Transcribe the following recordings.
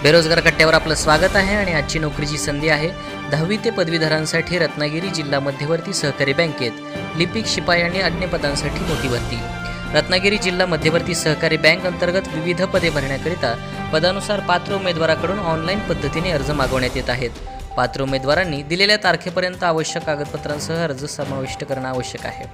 बेरोजगार कट्ट्यावर आपलं स्वागत आहे आणि आजची नोकरीची संधी आहे 10वी ते पदवीधरांसाठी रत्नागिरी जिल्हा मध्यवर्ती सहकारी बँकेत लिपिक शिपाई आणि अन्य पदांसाठी मोठी भरती। रत्नागिरी जिल्हा मध्यवर्ती सहकारी बँक अंतर्गत विविध पदे भरण्याकरिता पदानुसार पात्र उमेदवाराकडून ऑनलाईन पद्धतीने अर्ज मागवण्यात येत आहेत। पात्र उमेदवारांनी दिलेल्या तारखेपर्यंत आवश्यक कागदपत्रांसह अर्ज समाविष्ट करणं आवश्यक आहे।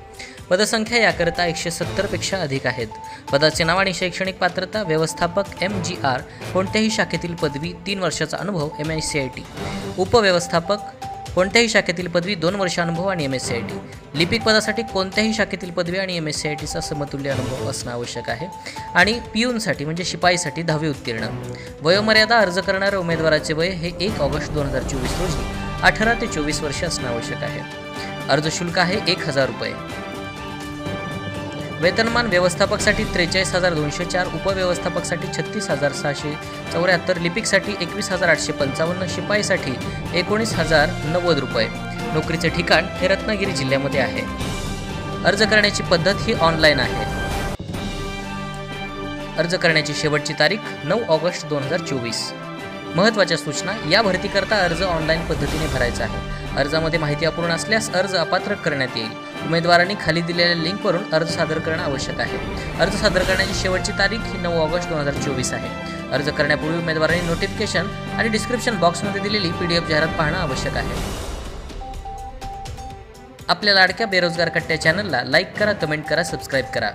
पदसंख्या याकरिता 170 पेक्षा अधिक आहेत। पदाचे नाव आणि शैक्षणिक पात्रता व्यवस्थापक MGR कोणत्याही शाखेतील पदवी 3 वर्षाचा अनुभव MSCIT, उपव्यवस्थापक कोणत्याही शाखेतील पदवी 2 वर्ष अनुभव आणि MSCIT, लिपिक पदासाठी कोणत्याही शाखेतील पदवी आणि MSCITचा समतुल्य अनुभव असणं आवश्यक आहे आणि पिऊनसाठी म्हणजे शिपाईसाठी 10वी उत्तीर्ण। वयोमर्यादा अर्ज करणाऱ्या उमेदवाराचे वय हे 1 ऑगस्ट 2024 रोजी 18 ते 24 वर्ष असणं आवश्यक आहे। अर्ज शुल्क आहे 1000 रुपये। वेतनमान व्यवस्थापकसाठी 43,204, उपव्यवस्थापकसाठी 36,674, लिपिकसाठी 21,855, शिपाईसाठी 19,090 रुपये। नोकरीचे ठिकाण हे रत्नागिरी जिल्ह्यामध्ये आहे। अर्ज करण्याची पद्धत ही ऑनलाईन आहे। अर्ज करण्याची शेवटची तारीख 9 ऑगस्ट 2024। महत्त्वाच्या सूचना, या भरतीकरता अर्ज ऑनलाईन पद्धतीने भरायचा आहे। अर्जामध्ये माहिती अपूर्ण असल्यास अर्ज अपात्र करण्यात येईल। उमेदवारांनी खाली दिलेल्या लिंकवरून अर्ज सादर करणं आवश्यक आहे। अर्ज सादर करण्याची शेवटची तारीख ही 9 ऑगस्ट 2024 आहे। अर्ज करण्यापूर्वी उमेदवारांनी नोटिफिकेशन आणि डिस्क्रिप्शन बॉक्समध्ये दिलेली PDF जाहिरात पाहणं आवश्यक आहे। आपल्या लाडक्या बेरोजगार कट्ट्या चॅनलला लाईक करा, कमेंट करा, सबस्क्राईब करा।